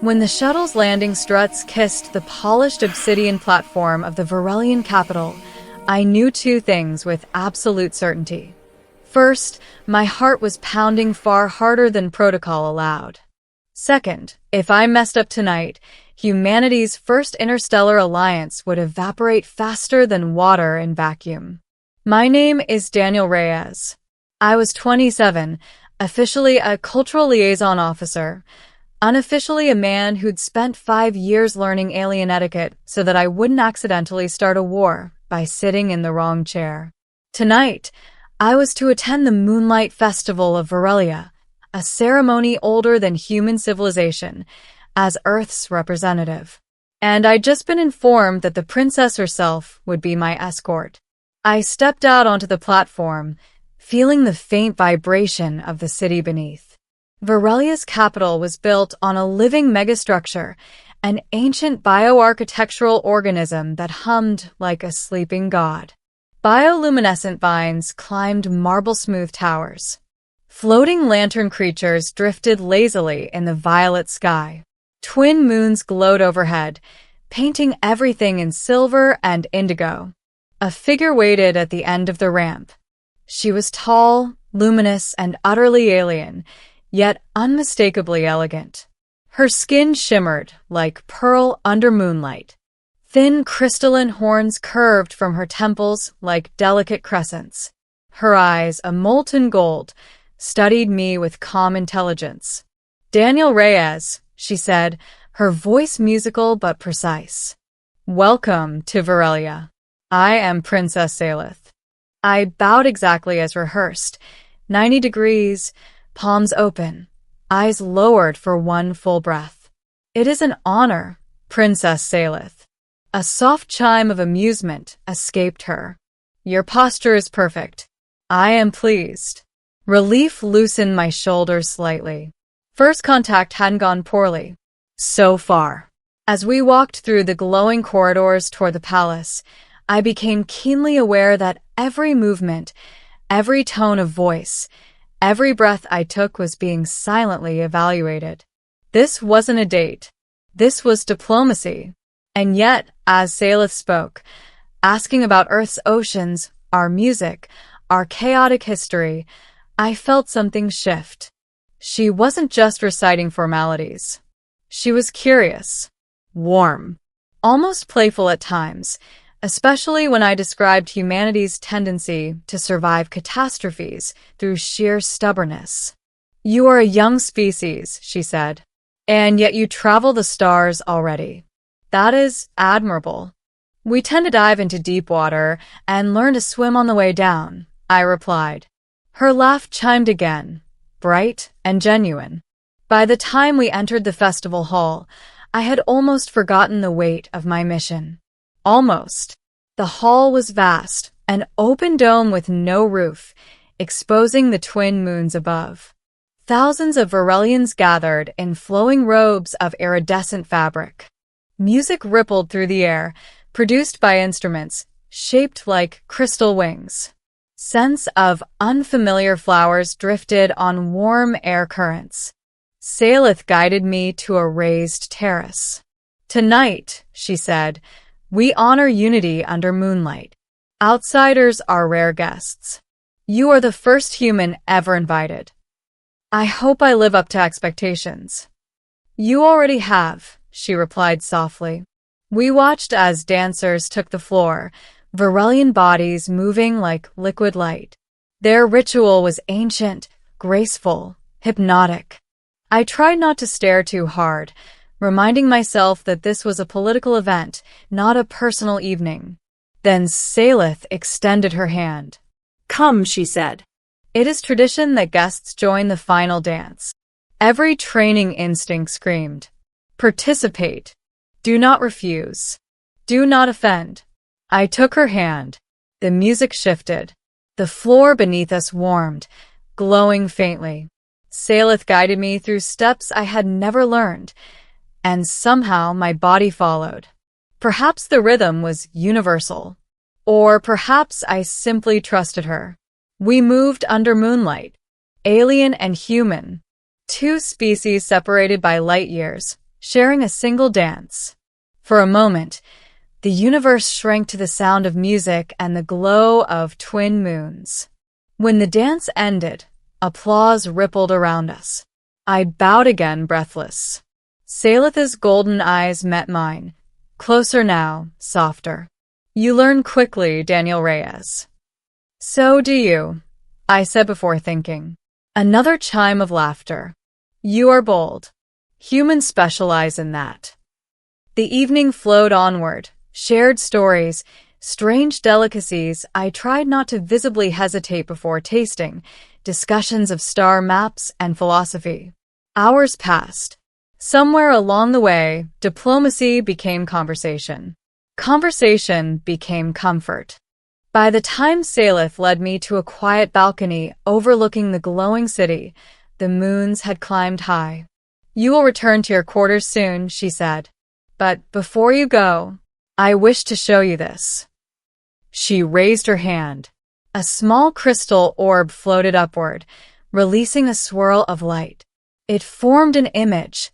When the shuttle's landing struts kissed the polished obsidian platform of the Varelian capital, I knew two things with absolute certainty. First, my heart was pounding far harder than protocol allowed. Second, if I messed up tonight, humanity's first interstellar alliance would evaporate faster than water in vacuum. My name is Daniel Reyes. I was 27, officially a cultural liaison officer, unofficially a man who'd spent 5 years learning alien etiquette so that I wouldn't accidentally start a war by sitting in the wrong chair. Tonight, I was to attend the Moonlight Festival of Varelia, a ceremony older than human civilization, as Earth's representative. And I'd just been informed that the princess herself would be my escort. I stepped out onto the platform, feeling the faint vibration of the city beneath. Varelia's capital was built on a living megastructure, an ancient bioarchitectural organism that hummed like a sleeping god. Bioluminescent vines climbed marble-smooth towers. Floating lantern creatures drifted lazily in the violet sky. Twin moons glowed overhead, painting everything in silver and indigo. A figure waited at the end of the ramp. She was tall, luminous, and utterly alien, yet unmistakably elegant. Her skin shimmered like pearl under moonlight. Thin crystalline horns curved from her temples like delicate crescents. Her eyes, a molten gold, studied me with calm intelligence. "Daniel Reyes," she said, her voice musical but precise. "Welcome to Varelia. I am Princess Salith." I bowed exactly as rehearsed, 90 degrees, palms open, eyes lowered for one full breath. "It is an honor, Princess Salith." A soft chime of amusement escaped her. "Your posture is perfect. I am pleased." Relief loosened my shoulders slightly. First contact hadn't gone poorly. So far. As we walked through the glowing corridors toward the palace, I became keenly aware that every movement, every tone of voice, every breath I took was being silently evaluated. This wasn't a date. This was diplomacy. And yet, as Salith spoke, asking about Earth's oceans, our music, our chaotic history, I felt something shift. She wasn't just reciting formalities. She was curious, warm, almost playful at times, especially when I described humanity's tendency to survive catastrophes through sheer stubbornness. "You are a young species," she said, "and yet you travel the stars already. That is admirable." "We tend to dive into deep water and learn to swim on the way down," I replied. Her laugh chimed again, bright and genuine. By the time we entered the festival hall, I had almost forgotten the weight of my mission. Almost. The hall was vast, an open dome with no roof, exposing the twin moons above. Thousands of Varelians gathered in flowing robes of iridescent fabric. Music rippled through the air, produced by instruments shaped like crystal wings. Scents of unfamiliar flowers drifted on warm air currents. Salith guided me to a raised terrace. "Tonight," she said, "we honor unity under moonlight. Outsiders are rare guests. You are the first human ever invited. I hope I live up to expectations." "You already have," she replied softly. We watched as dancers took the floor, Varelian bodies moving like liquid light. Their ritual was ancient, graceful, hypnotic. I tried not to stare too hard, reminding myself that this was a political event, not a personal evening. Then Salith extended her hand. "Come," she said. It is tradition that guests join the final dance. Every training instinct screamed, "Participate. Do not refuse. Do not offend." I took her hand. The music shifted. The floor beneath us warmed, glowing faintly. Salith guided me through steps I had never learned, and somehow my body followed. Perhaps the rhythm was universal, or perhaps I simply trusted her. We moved under moonlight, alien and human, two species separated by light years, sharing a single dance. For a moment, the universe shrank to the sound of music and the glow of twin moons. When the dance ended, applause rippled around us. I bowed again, breathless. Salith's golden eyes met mine. Closer now, softer. You learn quickly, Daniel Reyes. So do you, I said before thinking. Another chime of laughter. You are bold. Humans specialize in that. The evening flowed onward, shared stories, strange delicacies I tried not to visibly hesitate before tasting, discussions of star maps and philosophy. Hours passed. Somewhere along the way, diplomacy became conversation. Conversation became comfort. By the time Salith led me to a quiet balcony overlooking the glowing city, the moons had climbed high. You will return to your quarters soon, she said. But before you go, I wish to show you this. She raised her hand. A small crystal orb floated upward, releasing a swirl of light. It formed an image.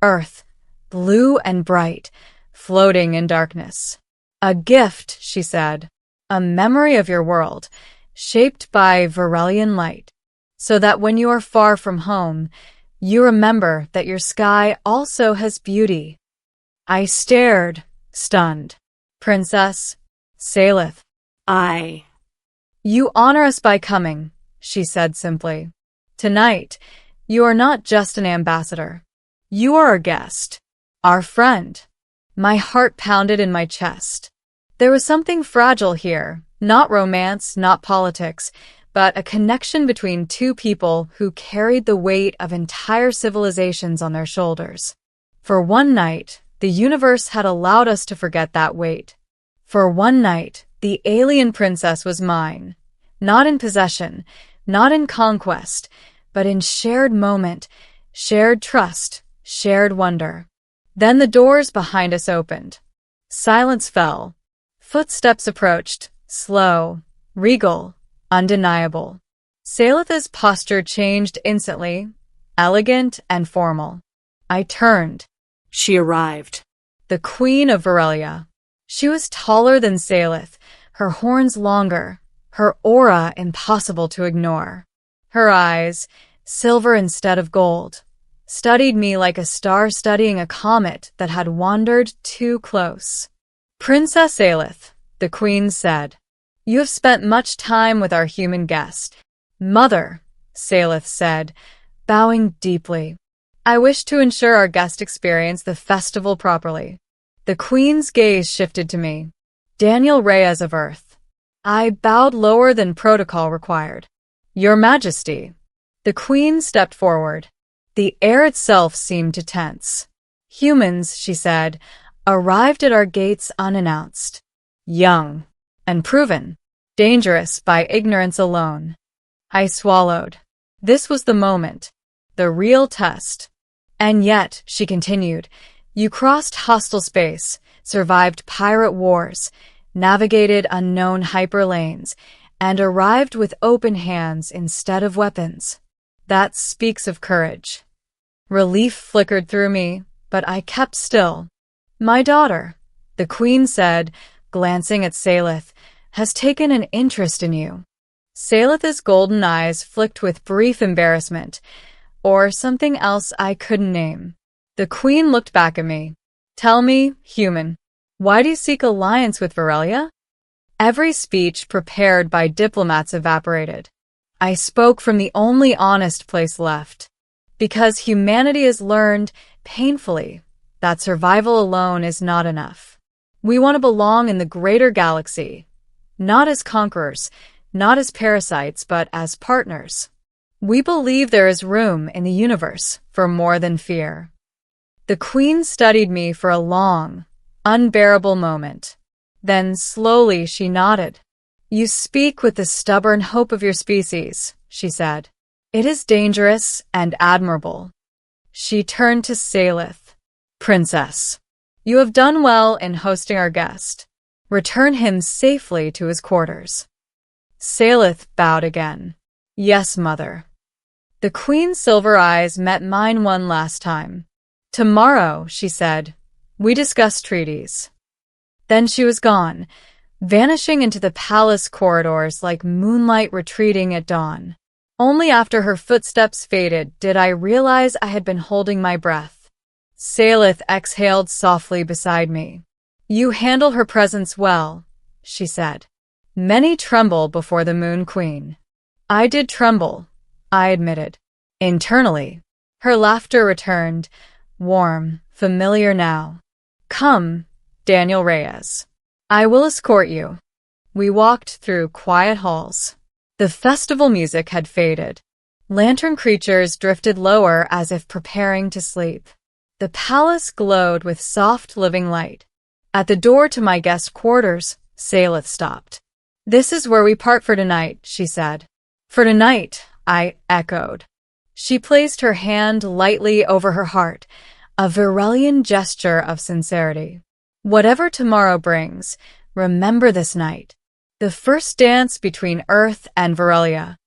Earth, blue and bright, floating in darkness. A gift, she said. A memory of your world, shaped by Varelian light, so that when you are far from home, you remember that your sky also has beauty. I stared, stunned. Princess, Salith. You honor us by coming, she said simply. Tonight, you are not just an ambassador. You are our guest, our friend. My heart pounded in my chest. There was something fragile here, not romance, not politics, but a connection between two people who carried the weight of entire civilizations on their shoulders. For one night, the universe had allowed us to forget that weight. For one night, the alien princess was mine, not in possession, not in conquest, but in shared moment, shared trust, shared wonder. Then the doors behind us opened. Silence fell. Footsteps approached, slow, regal, undeniable. Salith's posture changed instantly, elegant and formal. I turned. She arrived. The Queen of Varelia. She was taller than Salith, her horns longer, her aura impossible to ignore. Her eyes, silver instead of gold, studied me like a star studying a comet that had wandered too close. Princess Salith, the Queen said, you have spent much time with our human guest. Mother, Salith said, bowing deeply. I wish to ensure our guest experience the festival properly. The Queen's gaze shifted to me. Daniel Reyes of Earth. I bowed lower than protocol required. Your Majesty. The Queen stepped forward. The air itself seemed to tense. Humans, she said, arrived at our gates unannounced. Young and proven. Dangerous by ignorance alone. I swallowed. This was the moment. The real test. And yet, she continued, you crossed hostile space, survived pirate wars, navigated unknown hyperlanes, and arrived with open hands instead of weapons. That speaks of courage. Relief flickered through me, but I kept still. My daughter, the Queen said, glancing at Salith, has taken an interest in you. Salith's golden eyes flicked with brief embarrassment, or something else I couldn't name. The Queen looked back at me. Tell me, human, why do you seek alliance with Varelia? Every speech prepared by diplomats evaporated. I spoke from the only honest place left. Because humanity has learned, painfully, that survival alone is not enough. We want to belong in the greater galaxy, not as conquerors, not as parasites, but as partners. We believe there is room in the universe for more than fear. The Queen studied me for a long, unbearable moment. Then slowly she nodded. You speak with the stubborn hope of your species, she said. It is dangerous and admirable. She turned to Salith. Princess, you have done well in hosting our guest. Return him safely to his quarters. Salith bowed again. Yes, mother. The Queen's silver eyes met mine one last time. Tomorrow, she said, we discuss treaties. Then she was gone, vanishing into the palace corridors like moonlight retreating at dawn. Only after her footsteps faded did I realize I had been holding my breath. Salith exhaled softly beside me. You handle her presence well, she said. Many tremble before the Moon Queen. I did tremble, I admitted. Internally. Her laughter returned, warm, familiar now. Come, Daniel Reyes. I will escort you. We walked through quiet halls. The festival music had faded. Lantern creatures drifted lower as if preparing to sleep. The palace glowed with soft living light. At the door to my guest quarters, Salith stopped. This is where we part for tonight, she said. For tonight, I echoed. She placed her hand lightly over her heart, a Virelian gesture of sincerity. Whatever tomorrow brings, remember this night. The first dance between Earth and Virelia.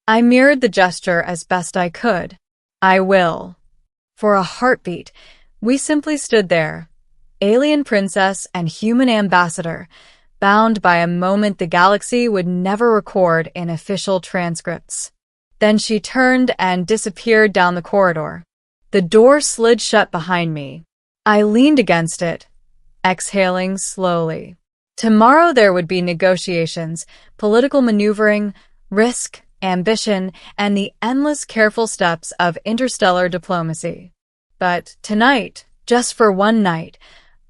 I mirrored the gesture as best I could. I will. For a heartbeat, we simply stood there, alien princess and human ambassador, bound by a moment the galaxy would never record in official transcripts. Then she turned and disappeared down the corridor. The door slid shut behind me. I leaned against it, exhaling slowly. Tomorrow there would be negotiations, political maneuvering, risk, ambition, and the endless careful steps of interstellar diplomacy. But tonight, just for one night,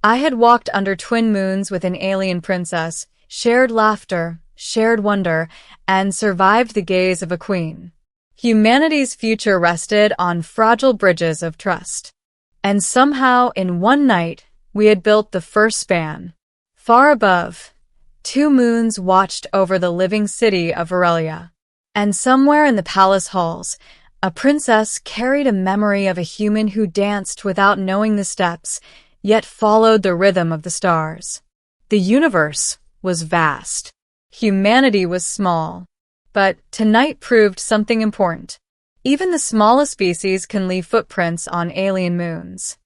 I had walked under twin moons with an alien princess, shared laughter, shared wonder, and survived the gaze of a queen. Humanity's future rested on fragile bridges of trust. And somehow, in one night, we had built the first span. Far above, two moons watched over the living city of Virelia. And somewhere in the palace halls, a princess carried a memory of a human who danced without knowing the steps, yet followed the rhythm of the stars. The universe was vast. Humanity was small. But tonight proved something important. Even the smallest species can leave footprints on alien moons.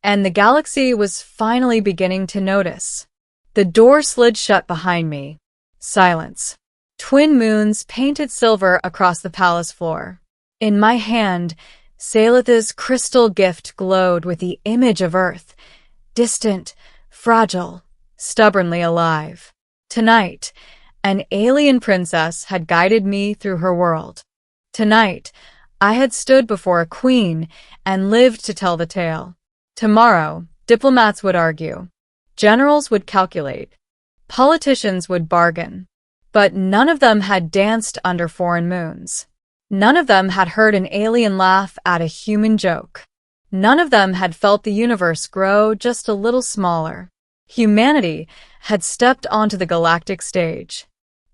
And the galaxy was finally beginning to notice. The door slid shut behind me. Silence. Twin moons painted silver across the palace floor. In my hand, Salith's crystal gift glowed with the image of Earth, distant, fragile, stubbornly alive. Tonight, an alien princess had guided me through her world. Tonight, I had stood before a queen and lived to tell the tale. Tomorrow, diplomats would argue. Generals would calculate. Politicians would bargain. But none of them had danced under foreign moons. None of them had heard an alien laugh at a human joke. None of them had felt the universe grow just a little smaller. Humanity had stepped onto the galactic stage.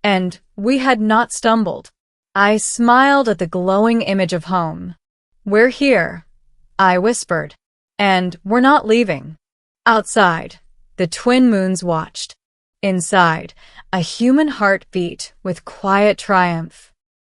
And we had not stumbled. I smiled at the glowing image of home. We're here, I whispered. And we're not leaving. Outside, the twin moons watched. Inside, a human heart beat with quiet triumph.